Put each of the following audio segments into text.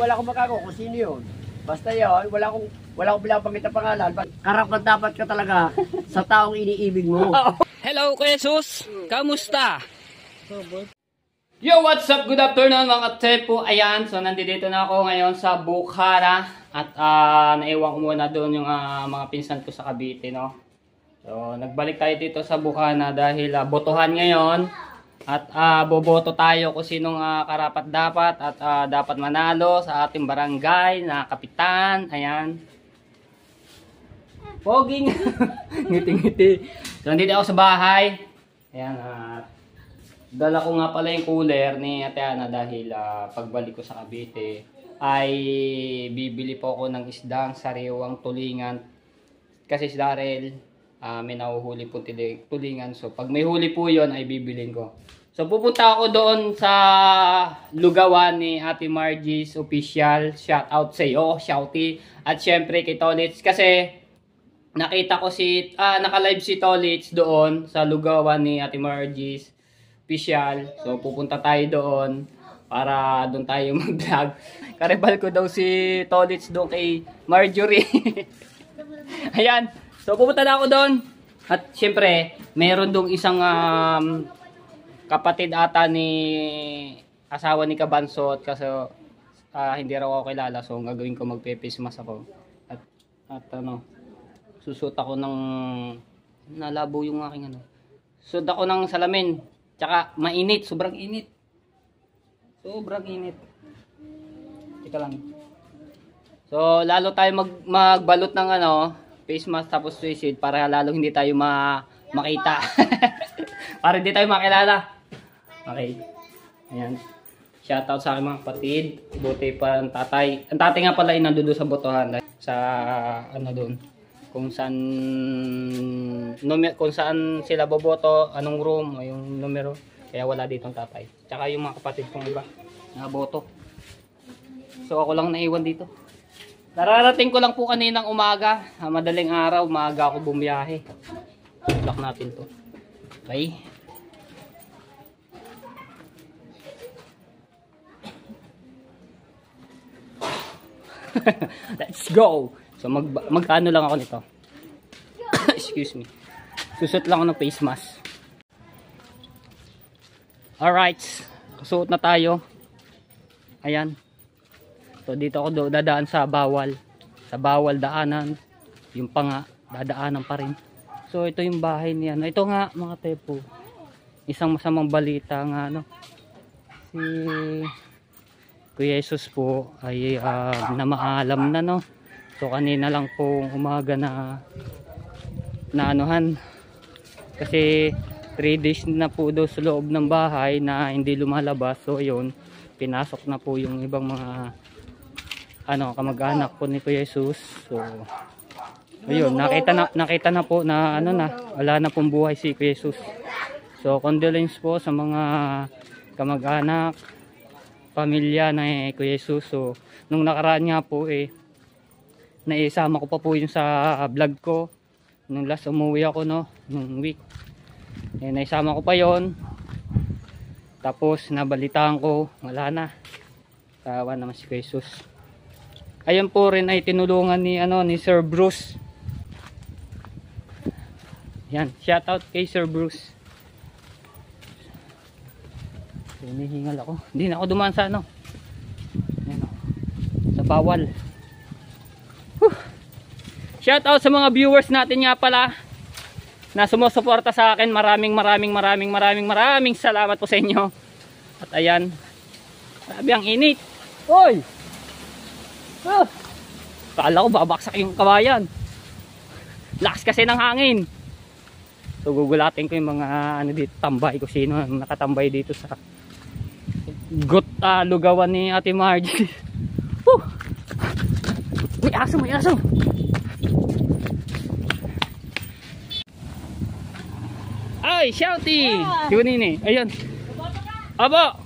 wala akong makako kung sino yun. Basta yun, wala akong pinapanggit na pangalan. Karapat dapat ka talaga sa taong iniibig mo. Hello, Kuya Jesus. Kamusta? Yo, what's up? Good afternoon mga katepo. Ayan, so nandito na ako ngayon sa Bukhara. At naiwan ko muna doon yung mga pinsan ko sa Cavite, no? So, nagbalik tayo dito sa Bukhara dahil botohan ngayon. At boboto tayo kung sinong karapat-dapat at dapat manalo sa ating barangay na kapitan. Ayan. Poging. Ngiti-ngiti. So, nandito ako sa bahay. Ayan. Dala ko nga pala yung cooler ni Ate Ana dahil pagbalik ko sa Cavite ay bibili po ako ng isdang sariwang tulingan. Kasi si Darrell may nahuhuli po tulingan. So, pag may huli po yon ay bibilin ko. So, pupunta ako doon sa lugawan ni Ate Margie's Official. Shout out sa iyo, shouty. At syempre kay Tolits. Kasi nakita ko naka-live si Tolits doon sa lugawan ni Ate Margie's Official. So, pupunta tayo doon para doon tayo mag-vlog. Karibal ko daw si Tolits doon kay Marjorie. Ayan. So, pupunta na ako doon. At syempre, meron dong isang kapatid ata ni asawa ni Kabansot. Kasi hindi raw ako kilala. So, ang gagawin ko, magpe-pismas ako. At susut ako ng nalabo yung aking susut ako ng salamin. Tsaka mainit. Sobrang init. Sobrang init. Teka lang. So, lalo tayo magbalot ng face mask tapos suicide para lalo hindi tayo makita. Para hindi tayo makilala. Okay. Ayan. Shoutout sa aking mga kapatid. Buti pa ang tatay. Ang tatay nga pala ay nandoon sa botohan. Sa doon. Kung saan sila boboto, anong room, o yung numero. Kaya wala dito ang tatay. Tsaka yung mga kapatid kong iba na boto. So ako lang naiwan dito. Nararating ko lang po kaninang umaga. Madaling araw, umaga ako bumiyahe. Lock natin to. Okay. Let's go. So magkano lang ako nito. Excuse me. Susot lang ako ng face mask. Alright. Suot na tayo. Ayan. So dito ako dadaan sa bawal. Sa bawal daanan. Yung pa nga, dadaanan pa rin. So ito yung bahay niya. Ito nga mga tepo. Isang masamang balita nga si Kuya Jesus po ay namaalam na So kanina lang po umaga na kasi 3 days na po daw sa loob ng bahay na hindi lumalabas. So ayun, pinasok na po yung ibang mga kamag-anak po ni Kuya Jesus. So ayun, nakita na po na wala na pong buhay si Kuya Jesus. So condolence po sa mga kamag-anak, pamilya na Kuya Jesus. So nung nakaraan nga po naisama ko pa po yung sa vlog ko nung last umuwi ako nung week. Naisama ko pa yon. Tapos nabalitaan ko wala na. Tawa naman si Kuya Jesus. Ayun po rin ay tinulungan ni Sir Bruce. Yan, shout out kay Sir Bruce. Hinihingal ako. Hindi na ako dumaan sa sa bawal. Shout out sa mga viewers natin nga pala na sumusuporta sa akin. Maraming salamat po sa inyo. At ayan. Sabi ang init. Oy! Kala ko babaksak yung kawayan. Lakas kasi ng hangin. So gugulatin ko yung mga dito tambay ko sino nakatambay dito sa lugawan ni Ate Margie. May aso. Ay, shouty. Yun ayun. Abo.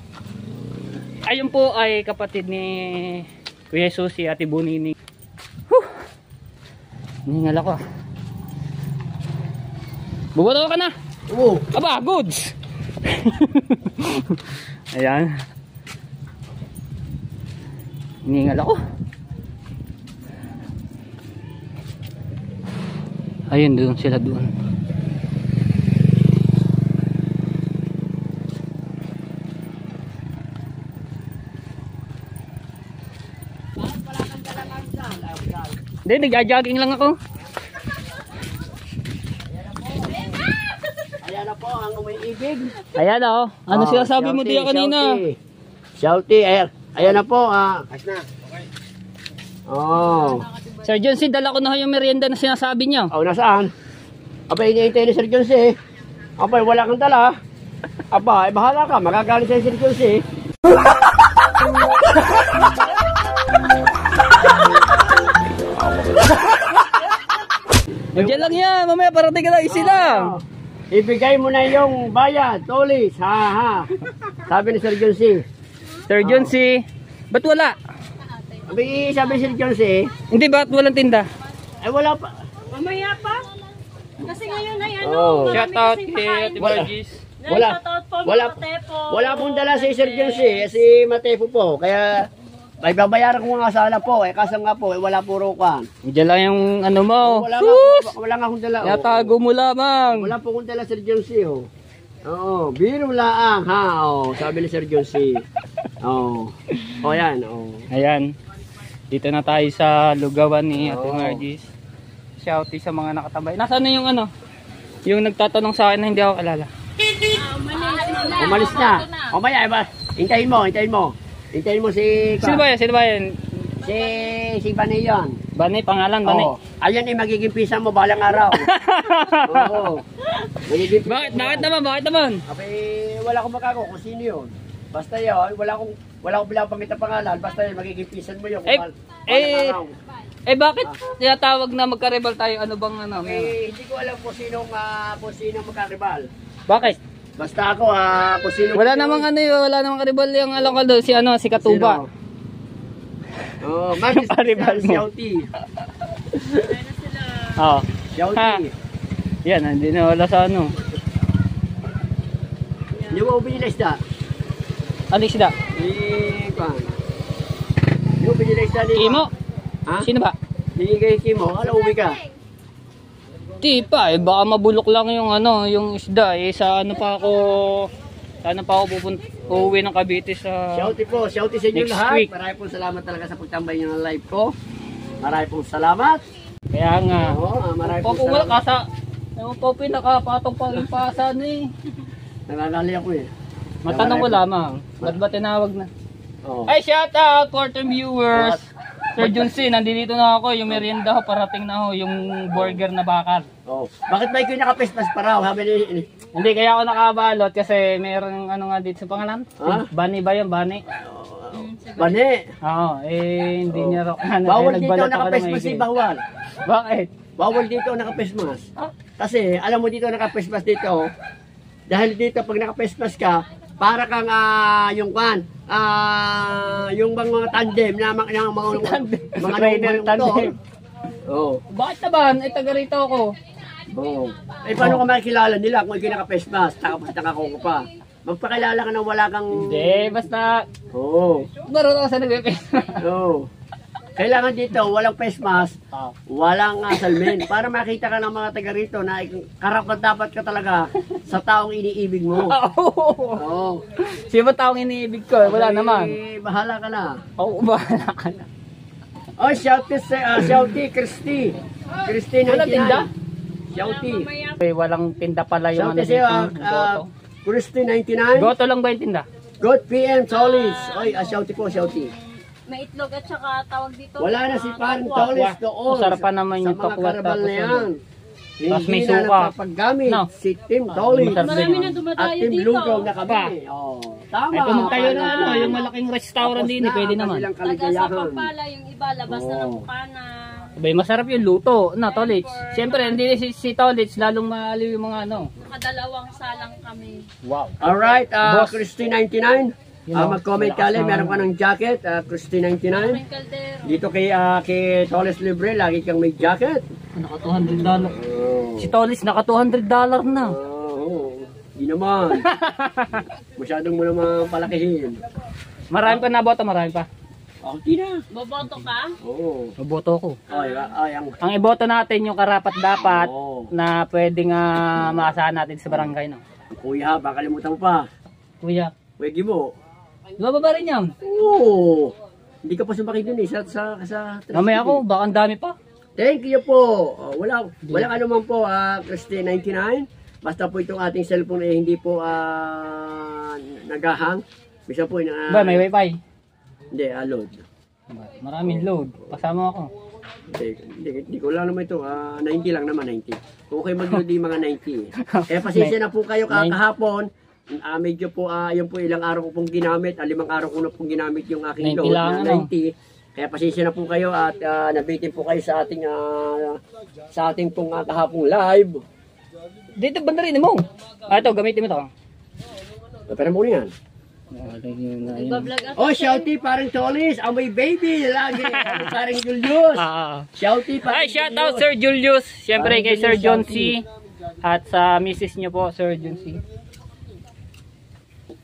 Ayun po ay kapatid ni Kuya Jesus, si Ate Bonini. Ningal ako. Buboto ka na? Oo. Aba, goods. Ayan. Hiningal ako. Ayun, doon sila doon. Hindi, nag-jogging lang ako. Ayan na po ang umiibig. Ayan o. Ano sinasabi mo diya kanina? Shouty. Ayan na po. Oh. Sir John C, dala ko na yung merienda na sinasabi niyo. Oh, nasaan? Aba, iniintay ni Sir John C. Aba, wala kang dala. Aba, bahala ka. Magagalit sa'yo Sir John C. Diyan lang yan. Mamaya parating ka lang. Easy lang. Ibigay mo na yung bayad. Tolis. Ha. Sabi ni Sir John C. Sir John C, ba't wala? Sabi ni Sir John C. Hindi, ba't walang tinda? Ay, wala pa. Mamaya pa. Kasi ngayon ay Oh. Shout out kay Ate Margis. Wala pong dala si Sir John C. Si Matefo po. Kaya may babayaran ko nga sana po. Kaso nga po, wala puro kan. Diyan lang yung ano mo. Wala nga akong dala. Natago mo lamang. Wala po akong dala Sir John C. Oo, biro laang ha. Sabi ni Sir John C. Yan. Ayan. Dito na tayo sa lugawan ni Ate Margis. Shouty sa mga nakatambay. Nasaan na yung ano? Yung nagtatanong sa akin na hindi ako alala. Umalis na. Maya, hintayin mo. Hintayin mo si... Sino ba yan? Sino ba yan? Si Bani yan. Bani, pangalan Bani. Ayan magiging pisa mo balang araw. Oo. Magiging Bakit naman? Abay, wala akong makako kung sino yun. Basta yun, wala akong pinapangit na pangalan. Basta yun, magiging pisan mo yun. Bakit tinatawag na magkaribal tayo? Ano bang ano? Hindi ko alam kung sino magkaribal. Bakit? Basta ako, kung sino... Wala namang karibal yung alam ko doon, si Katuba. Magis Karibal mo. Shouty. Oo. Shouty. Yan, hindi na wala sa ano. Hindi mo binila isda? Ano isda? Hindi mo binila isda ni... Kimo? Ha? Sino ba? Hindi kayo Kimo. Uwi ka. Di pa, baka mabulok lang yung yung isda sa ano pa ako pupunta, uuwi ng Cavite sa Shouty sa inyo next lahat. week. Marami pong salamat talaga sa pagtambay niyo ng live ko. Marami pong salamat. Kaya nga. Marami pong Wala salamat. kasa. Ewan po, pinakapatong pang impasan Nangangali ako Matanong ko lamang, ba't ba tinawag na? Oh. Ay, shout out for the viewers. Sir John C, nandito na ako, yung merienda ho, parating na ho, yung burger na bakar. Bakit ba ikaw nakapespas pa raw? Hindi, kaya ako nakabalot kasi mayroong nga dito sa pangalan. Bani ba yun? Bani? Bani. Oo, hindi niya raw. Bawal dito nakapespas si Bawal. Bakit? Bawal dito nakapespas. Kasi alam mo dito nakapespas dito. Dahil dito pag nakapespas ka, para kang yung mga tandem na mga tandem. Bakit naman? Taga rito ako. Paano ka makikilala nila kung ikaw nakapespas? Takako ko pa. Magpakilala ka nang wala kang... Hindi, basta... Marunong ka sa nagpe-pesmas. Kailangan dito, walang face mask, walang salmin. Para makita ka ng mga taga rito na karapat dapat ka talaga sa taong iniibig mo. Sino ba taong iniibig ko? Wala naman. Bahala ka na. Bahala ka na. Shouty, Christy. Christy 99. Walang tinda? Shouty. Walang tinda pala yung Shouty sa'yo, Christy 99. Goto lang ba yung tinda? Good PM, Solis. Shouty po, Shouty. May itlog at saka tawag dito. Wala na si Parang Tolis doon. Sarapan naman yung pakwat karabal na yan. Tapos may Hindi na suka. napapaggamit si Tim Tolis. Marami na At dumadayo Tim dito. Lugaw na kami. Tama. Ay, pumunta yun yung malaking restaurant din, pwede naman. Taga sa Pampala, yung iba, labas na ng Bukana. Abay, masarap yung luto na Tolits. Siyempre, hindi si Tolits, lalong maaliw yung mga Nakadalawang salang kami. Wow. Alright, Christy 99. Mag-comment ka lang, meron ka ng jacket, Christy 99. Dito kay Tolis Libre, lagi kang may jacket. Naka $200. Si Tolits, naka $200 na. Hindi naman. Masyadong mo naman palakihin. Marami pa na bota, marami pa. Okay na. Boboto ka? Oo. Maboto ko. Ay, ang... Ang iboto natin yung karapat-dapat Oo. na pwedeng maasahan natin sa barangay, no? Kuya, baka kalimutan mo pa. Kuya, Wegi mo. lumaba ba rin yan? Oo. Hindi ka pa sumakit dun eh. Sa Mamaya ako, baka ang dami pa. Thank you po. Walang anuman po, Christy 99. Basta po itong ating cellphone ay hindi po nagahang. Bisa po Ba, may wifi? Hindi, load. Maraming load. Pasama ako. Hindi ko lang naman ito. 90 lang naman, 90. Kung kayo mag-load yung mga 90. Kaya pasensya na po kayo kahapon. Medyo po, yung po ilang araw ko pong ginamit. 5 araw ko na pong ginamit yung aking 90 load lang, na 90. Kaya pasensya na po kayo at nabitin po kayo sa ating pong kahapong live. Dito, bandarin mo. Ito, gamitin mo ito. Pero mo yan. Nagbablog ako. Oh, shouty parang Tolis. Ang may baby. Lagi. Parang Julius. Shouty parang Hi, shout out Sir Julius. Siyempre kay Sir John C. At sa misis niyo po, Sir John C.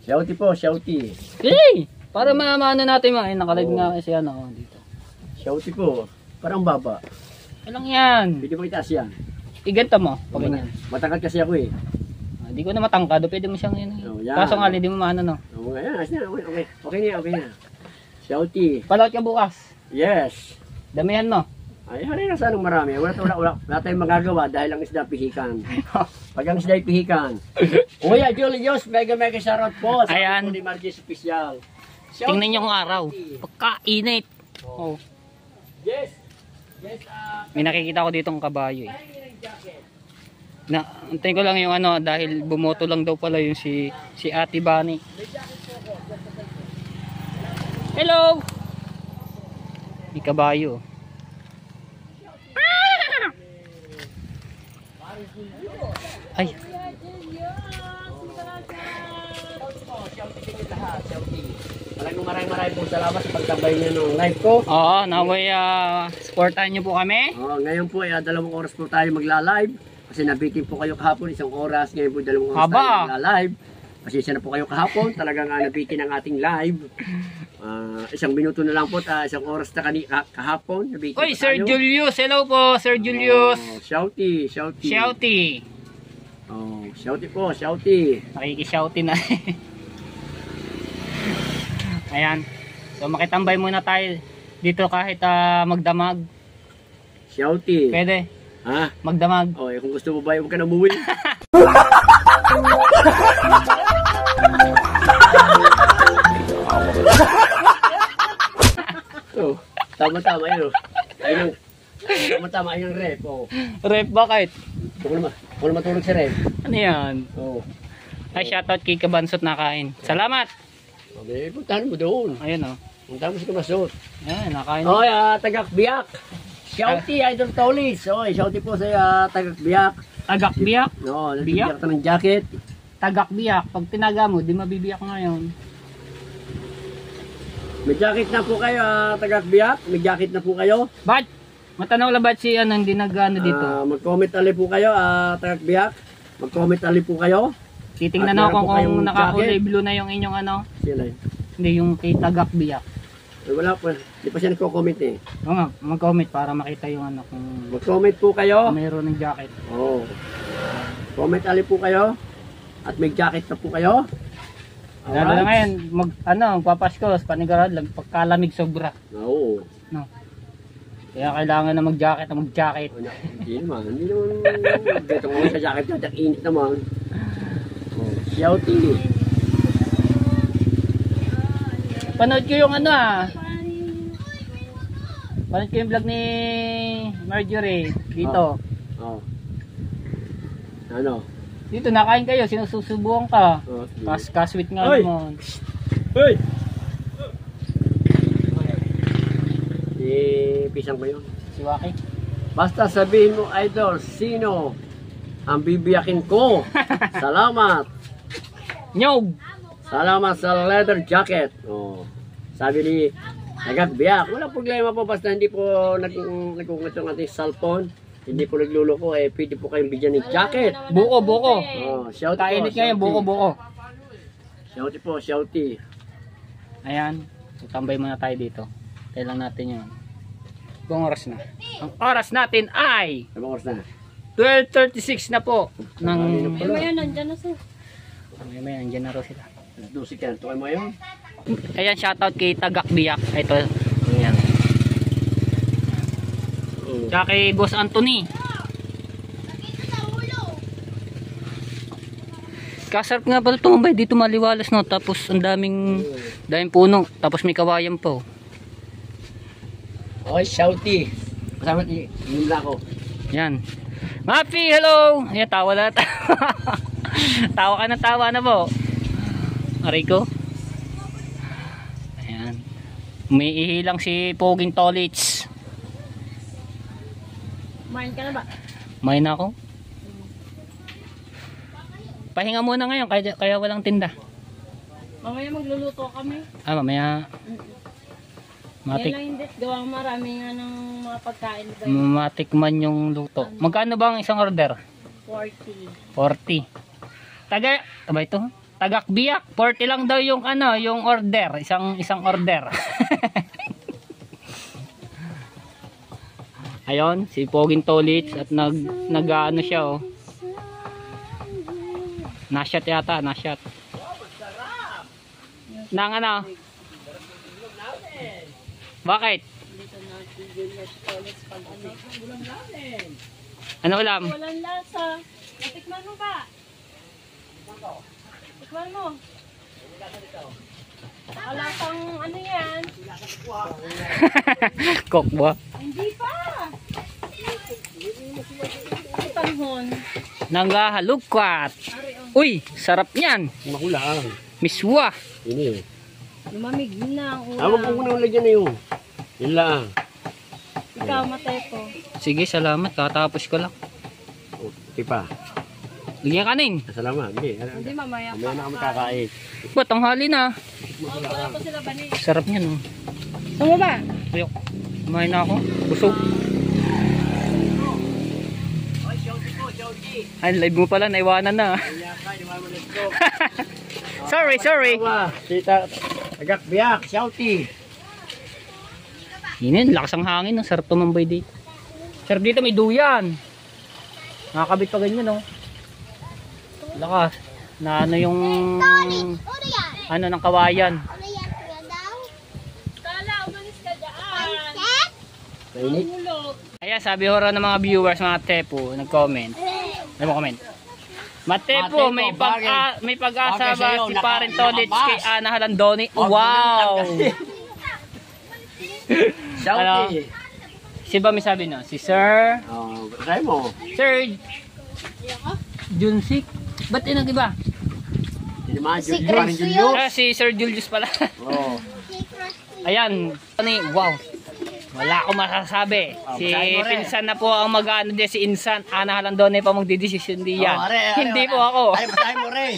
Shouty po, shouty. Hey! Para maano natin mga nakalive nga kasi ano dito. Shouty po. Parang baba. Walang yan. Pwede mo itaas yan. Iganta mo, pag ganyan. Matangkad kasi ako eh. Hindi ko na matangkado, pwede mo siyang yun. Oh, yan. Kaso nga, hindi mo maano no. Oo nga yan. Okay. Okay na. Shouty. Palaot ka bukas. Yes. Damihan mo. Ay, hari na sanang marami. Wala tayong magagawa dahil ang isda pihikan. Pag ang isda pihikan. Kuya Julius, mega shoutout po. Sa Ayan. Ni Margie Special. Tingnan niyo kung araw. Pagkainit. Oh. Yes. May nakikita ko ditong kabayo eh. Antayin ko lang yung ano dahil bumoto lang daw pala yung si Ate Bani. Hello. May kabayo. Ay. Maraming po salamat sa pagtabay niyo ng live ko. Oo, naway supportahan niyo po kami. Ngayon po ay 2 oras po tayo magla-live. Kasi nabitin po kayo kahapon 1 oras. Ngayon po 2 oras Haba. tayo magla-live. Pasensya na po kayo kahapon. Talagang nabitin ang ating live. 1 minuto na lang po. 1 oras na kahapon. Nabitin Oy, po Sir tayo. Julius. Hello po, Sir Julius. Shouty. Shouty. Shouty po, shouty. Nakikishouty na. Ayan. So makitambay muna tayo dito kahit magdamag. Shouty. Pwede. Ha? Magdamag. Kung gusto mo ba, huwag ka na umuwi. Tama-tama yun. Tama-tama yung rep. Rep bakit? Huwag na matulog sa rep. Ano yan? Ay, shoutout kay Kabansot na kain. Salamat! Okay, puntahan mo doon. Ayun o. Puntahan mo sa Kabansot. Ayan, nakain. Tagakbiyak. Shouty, Idol Tolis. Shouty po sa Tagakbiyak. Tagakbiyak? Nagbiyak ka ng jacket. Tagakbiyak. Pag tinaga mo, di mabibiyak ngayon. May jacket na po kayo, Tagakbiyak. May jacket na po kayo. Ba't? Matanong lang ba't si hindi nag-ano dito? Mag-comment ali po kayo, Tagakbiyak. Mag-comment ali po kayo. Titingnan At ako meron po kayong kung nakakulay jacket. blue na yung inyong ano. Sila eh. Hindi, yung kay Tagakbiyak. Wala po. Di pa siya nagko-comment eh. Oo nga, mag-comment para makita yung ano kung Mag-comment po kayo. mayroon ng jacket. Comment ali po kayo. At may jacket na po kayo. Lalo na ngayon, magpapasko, panigurado lang, pagkalamig sobra. Oo. No. Kaya kailangan na mag-jacket. Hindi naman. Dito ko sa jacket ka, init naman. Shouty. Panood ko yung panood ko yung vlog ni Marjorie dito. Ano? Dito nakain kayo, sinususubukan ka. Kaswit nga Hoy! naman. Hey! Pisang ko yun. Si Waki. Basta sabihin mo, Idol, sino ang bibiyakin ko? Salamat. Nyog! Salamat sa leather jacket. Sabi ni Tagakbiyak, wala problema po basta hindi po nagkukungat yung ating cellphone. Hindi po nagluloko pwede po kayong bigyan ng jacket. Buko. Shout Kainit ngayon, buko. Shouty po, shouty. Ayan. Tambay muna tayo dito. Kailan natin yun? Kung oras na. Ang oras natin ay Ano oras na? 12:36 na po. Ay, maya, nandyan na sir. May nandiyan na raw sila. 12 ka. Tukay mo yun? Ayan, shoutout kay Tagak Biyak. Ito. Ayan. Tsaka kay Boss Anthony. Kasarap nga pala tumambay. Dito maliwalas, no? Tapos ang daming puno. Tapos may kawayan pa, oh. Okay, shouty. Kasama yung ko. Yan. Mapi, hello! Ayan, tawa na. Tawa ka na, tawa na po. Aray ko. Ayan. Umiihilang si Poging Tolits. Kumain ka na ba? Main ako. Pahinga muna ngayon, kaya walang tinda. Mamaya magluluto kami. Mamaya. Yan lang hindi. Gawang marami nga ng mga pagkain. Matikman yung luto. Magkano ba ang isang order? 40. 40. Aba ito? Tagak Biyak. 40 lang daw yung yung order. Isang order. Ayon, si Poging Tolits at nag-ano siya, oh. Nasyat yata, nasyat. Nang ano? Bakit? Dito na si Julius Tolis pag ano. Ano ulam? Walang lasa. Tikman mo ba? Tikman mo. Alasang ano yan? Kokbo. Hindi pa. Tanghon. Nanggahalugkwat. Uy, sarap niyan. Makulang. Miswa. Ini. Lumamig na ang Tawag ko ulam. muna ulit dyan na yun. Yun lang. Ikaw, Matepo. Sige, salamat. Katapos ko lang. Tipa. Bigyan kanin. Salamat. Hindi. Hindi, mamaya Mamaya na kami kakain. Ba't ang hali na? Wala po sila ba ni? Sarap niyan, oh. Sama ba? Ayok. Kumain na ako. Busog. Ay, live mo pala. Naiwanan na. Sorry. Tita. Tagak Biyak. Shouty. Yun, lakas ang hangin. Ang sarap tumambay dito. Sarap dito, may duyan. Nakakabit pa ganyan, oh. Lakas. Na ano yung ano ng kawayan. Kala, umalis ka dyan. Mainit. Hulog. Kaya sabi ho raw ng mga viewers, mga Tepo, nag-comment. Ano mo comment? Matepo, may pag-asa bagay ba sa'yo, si Parin Tolits nakabas. kay Ana Halandoni? Wow! Shouty. Si ba may sabi no? Si Sir Try mo. Sir Junsik? Ba't yun ang iba? Hindi naman. Julio. Si Sir Julius pala. Oo. Ayan. Wow. Wala akong masasabi. Si basahin mo rin. pinsan na po ang mag-ano din si Insan. Ana Halandoni pa magdidesisyon din yan. Hindi po ako. Ay, basahin mo rin.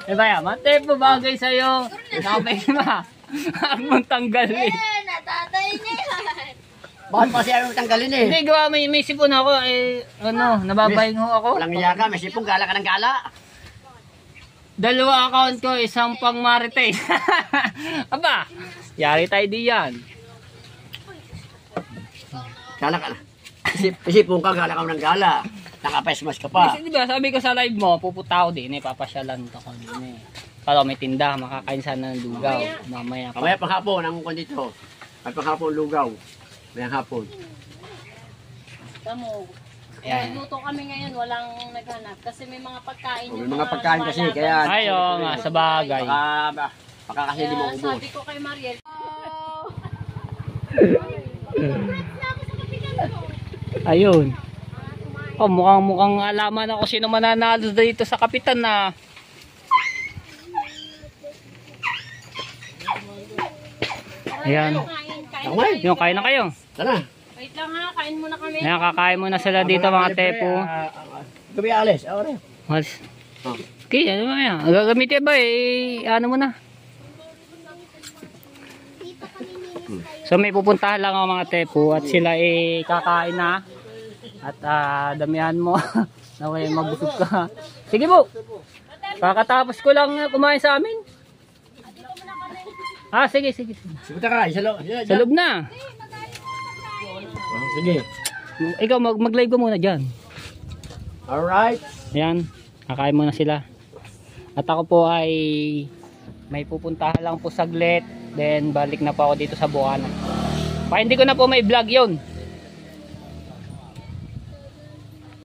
Diba yan? Matepo bagay sa'yo. Nakapay ma. Ang mong tanggalin. Natatay na yan. Bakit pa siya yung tanggalin eh? Hindi, gawa may sipon ako. Nababayang ho ako. Walang iya ka. May sipong gala ka ng gala. 2 account ko, isang pang Marites. Aba, yari tayo diyan. Gala ka na. Sipong ka, gala ka ng gala. Nakapesmas ka pa. Kasi diba, sabi ko sa live mo, pupunta ako din, papasyalan ko din eh. Kalau may tinda, makakain sana ng lugaw. Mamaya pa. Kamaya pang hapon, ang kondito. At pang hapon, lugaw. Mayang hapon. Tamo. Ayan. Nagluto kami ngayon, walang naghanap. Kasi may mga pagkain. May mga pagkain kasi, kaya... Ayo nga, sa bagay. Baka kasi hindi mo Kaya ubos. sabi ko kay Mariel, Ayun. Oh, mukhang alaman ako sino mananalo dito sa kapitan na. Ayan. kain. Yung kain na kayo. Tara. Wait lang ha, kain muna kami. Ayan, kakain muna sila dito mga Tepo. Gabi alis. Ore. Mas. Okay, ano ba yan? Gagamitin ba eh? Ano mo na? So may pupuntahan lang ang mga Tepo at sila eh kakain na. At damihan mo. Naway mabusog ka. Sige po. Kakatapos ko lang kumain sa amin. Sige, sige. Sige ka, isa lo. Sa loob na. Sige. Ikaw, mag-live ko muna dyan. Alright. Ayan, kakain muna sila. At ako po ay may pupuntahan lang po saglit. Then balik na po ako dito sa Buana. Hindi ko na po may vlog yun.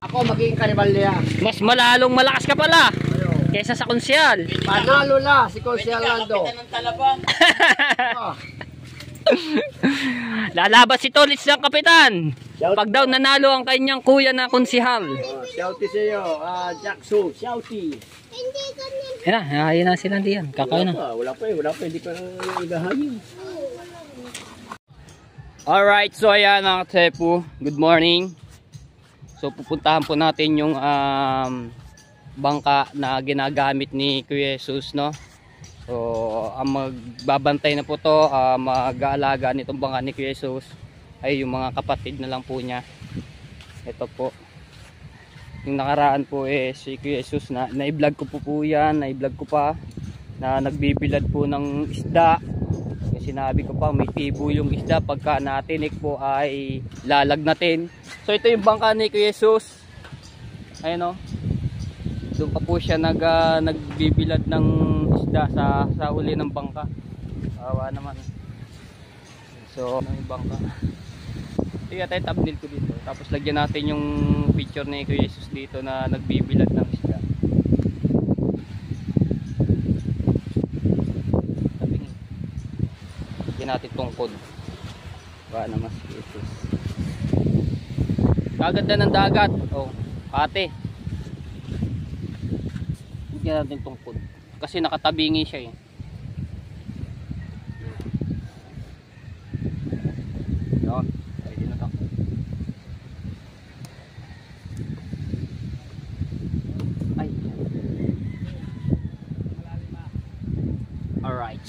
Ako magiging kanibalya. Mas malalong malakas ka pala kesa sa konsyal. Panalo la si Consiel Lando. Lalabas si Tolits ng kapitan. Pag daw nanalo ang kanyang kuya na konsihal. Shouty sa iyo, Jackson, shouty. Ayan na sila diyan. Kakain na. Wala pa, hindi pa igahayin. Alright, so ayan mga Tepu. Good morning. So pupuntahan po natin yung bangka na ginagamit ni Kuya Jesus, no? So ang magbabantay na po to, mag-aalaga nitong bangka ni Kuya Jesus ay yung mga kapatid na lang po niya. Ito po. Yung nakaraan po si Kuya Jesus na-vlog ko po yan, na-vlog ko pa na nagbibilad po ng isda. Kasi sinabi ko pa may tibo yung isda, pagka natinik po ay lalagnatin. So ito yung bangka ni Kuya Jesus. Ayun o. Doon pa po siya nagbibilad ng isda sa uli ng bangka. Awa naman. So ano yung bangka. Tiga tayo thumbnail ko dito. Tapos lagyan natin yung picture ni Kuya Jesus dito na nagbibilad ng isda. Lagyan natin tungkod. Baka naman si Jesus. Kaganda ng dagat. Oh, pate. Lagyan natin tungkod. Kasi nakatabingi siya eh. Yun. Pwede na to. Ay. Alright.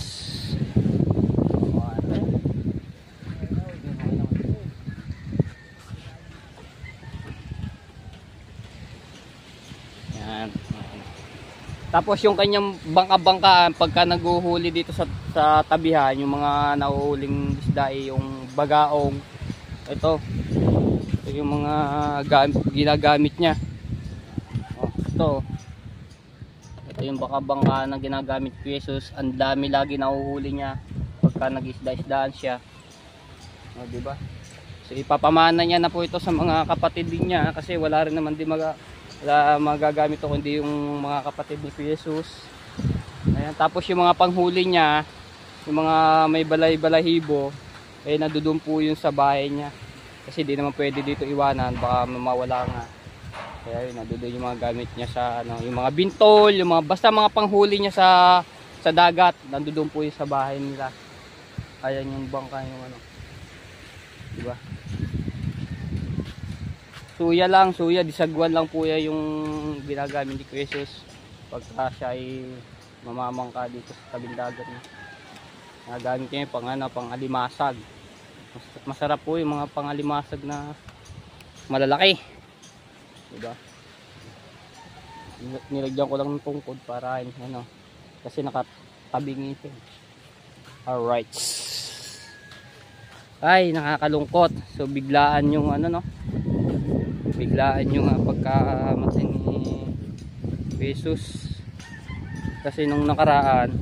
Yan. Tapos yung kanyang bangka-bangka pagka naghuhuli dito sa tabihan, yung mga nahuhuling isda ay yung bagaong. Ito yung mga ginagamit niya. Ito yung bangka na ginagamit ni Jesus. Ang dami lagi nahuhuli niya pagka nag-isda-isdaan siya. Diba? So ipapamana niya na po ito sa mga kapatid din niya kasi wala rin naman din magagamit ito kundi yung mga kapatid ni Jesus. Ayan, tapos yung mga panghuli niya, yung mga may balay-balahibo, eh nandoon po yun sa bahay niya. Kasi di naman pwede dito iwanan, baka mawala nga. Kaya yun, nandoon yung mga gamit niya sa yung mga bintol, yung mga basta mga panghuli niya sa dagat, nandoon po yun sa bahay nila. Ayan yung bangka yung diba? Suya, disagwan lang po yan yung ginagamit ni Jesus pagka siya ay mamamangka dito sa tabing dagat niya. Nagamit niya yung pang alimasag. Masarap po yung mga pang alimasag na malalaki. Diba? Nilagyan ko lang ng tungkod para kasi nakatabingi siya. Alright. Ay, nakakalungkot. So biglaan yung biglaan yung pagkamatay ni Jesus. Kasi nung nakaraan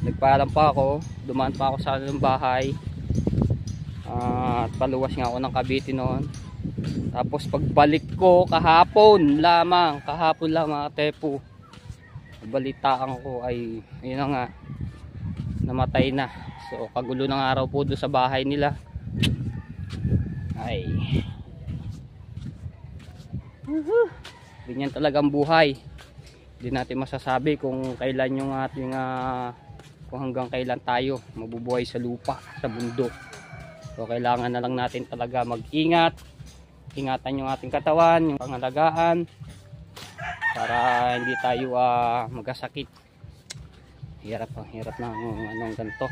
nagpaalam pa ako, dumaan pa ako sa kanilang bahay at paluwas nga ako ng Cavite noon. Tapos pagbalik ko kahapon lamang mga Tepu, balitaan ko ay ayun na nga, namatay na. So kagulo ng araw po doon sa bahay nila. Ay ganyan talagang buhay. Hindi natin masasabi kung kailan yung ating kung hanggang kailan tayo mabubuhay sa lupa, sa bundok. So kailangan na lang natin talaga mag-ingat, ingatan yung ating katawan, yung pangalagaan para hindi tayo magkasakit. Hirap ng ganito.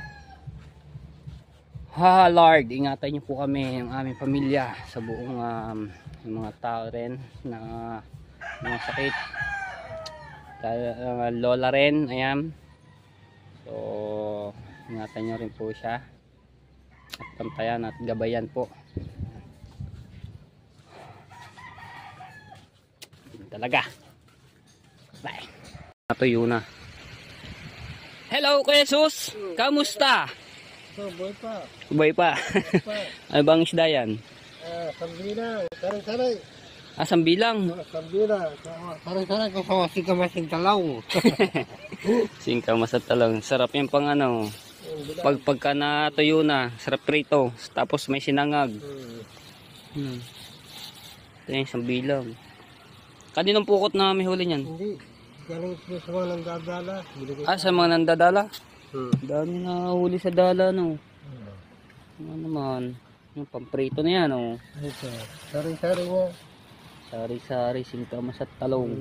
Lord, ingatan niyo po kami, yung aming pamilya, sa buong yung mga tao rin na mga sakit, lola rin, ayan. So Ingatan nyo rin po siya. At pantayan at gabayan po. Yun talaga. Bye. Natuyo na. Hello, Kuya Jesus! Kamusta? Boy pa. Subay pa. Ano bang isda yan? Sambilang. Saray-saray. Sambilang. Sambilang. Saray-saray kung kawasin ka masing talaw. Singkamas at talong. Sarap yan pang ano. Pagka natuyo na, sarap prito. Tapos may sinangag. Ito yung sambilang. Kaninong pukot na may huli niyan? Hindi. Galing po sa mga nandadala. Sa mga nandadala? Dami na huli sa dala, no? Ano naman? Yung pamprito na yan, no? Ito. Sari-sari nga. Sari-sari, singkamas at talong.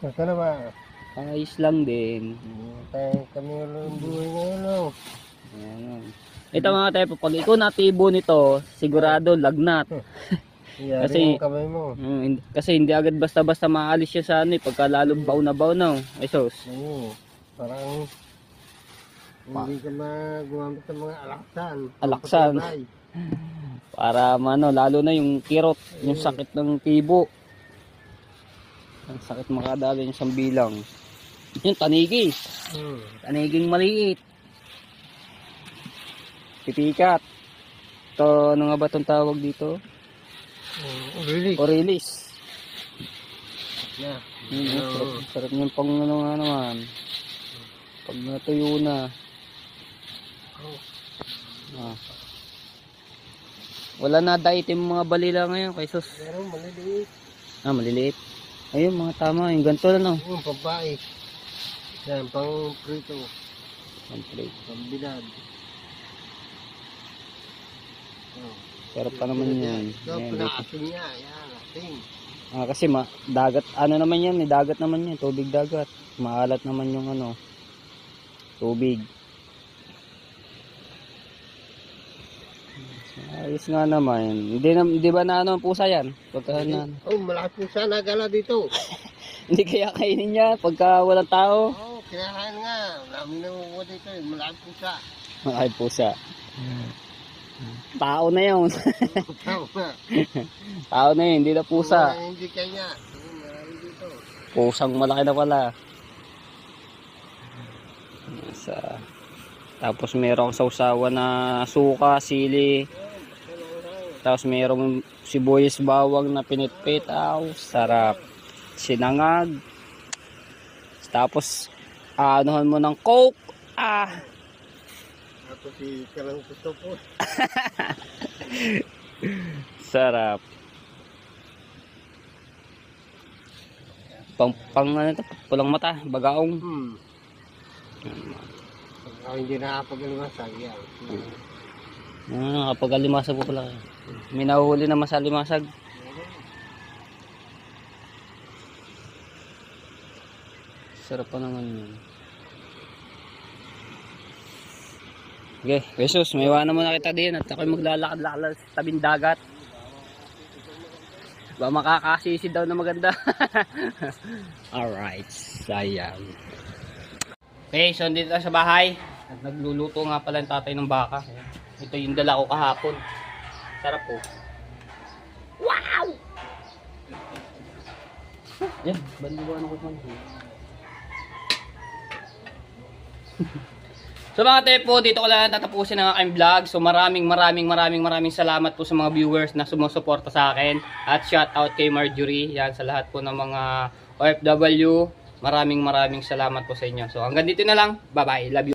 Basta na ba? Ayos lang din. Tayo kami yung buhay ngayon, no? Ayan. Ito mga tayo, pag ikaw natibo nito, sigurado lagnat. Kasi kamay mo. Kasi hindi agad basta-basta maalis siya sa ano, pagka lalong baw na baw na. Ay sos. Oo. Parang hindi ka gumamit ng mga alaksan. Alaksan. Para ano, lalo na yung kirot, yung sakit ng tibo. Ang sakit makadala yung sambilang. Yung tanigi. Taniging maliit. Pipikat. Ito, ano nga ba itong tawag dito? Really? Orilis. Yeah. Sarap yung pang ano nga naman. Pag natuyo na. Wala na daitim mga balila ngayon kay sus. Pero maliliit. Maliliit. Ayun mga tama, yung ganito na no. Yung pampae. Yan, pang prito. Complete. Pambilad. Sarap pa naman yan. Asin niya, yan, asin. Kasi dagat, ano naman yan, dagat naman yan, tubig dagat. Maalat naman yung ano, tubig. Ayos nga naman. Hindi ba na ano ang pusa yan? Pagka na, malaki pusa nagala dito. hindi kaya kainin niya pagka walang tao? Kinakain nga. Namin na dito, malaki pusa. Malaki pusa. Tao na yun. Tao na yun, hindi na pusa. Hindi kanya. Marami dito. Pusang malaki na pala. Tapos merong sausawa na suka, sili. Tapos merong sibuyas bawang na pinitpit. Sarap. Sinangag. Tapos anuhan mo ng coke. Tapos si kalang gusto po. Sarap. Pang ano ito, pulang mata, bagaong. Hindi nakapag-alimasag yan. Nakapag-alimasag po pala. May nahuhuli naman sa alimasag. Sarap pa naman yun. Okay, Jesus, may iwanan muna kita din at ako'y maglalakad-lakad sa tabing dagat. Ba makakasisi daw na maganda. Alright, sayang. Okay, so dito sa bahay. At nagluluto nga pala yung tatay ng baka. Ito yung dala ko kahapon. Sarap po. Wow! Yan, bandiwan ako man. So mga tepo, dito ko lang tatapusin ang aking vlog. So maraming salamat po sa mga viewers na sumusuporta sa akin. At shout out kay Marjorie. Yan, sa lahat po ng mga OFW. Maraming salamat po sa inyo. So hanggang dito na lang. Bye bye. Love you.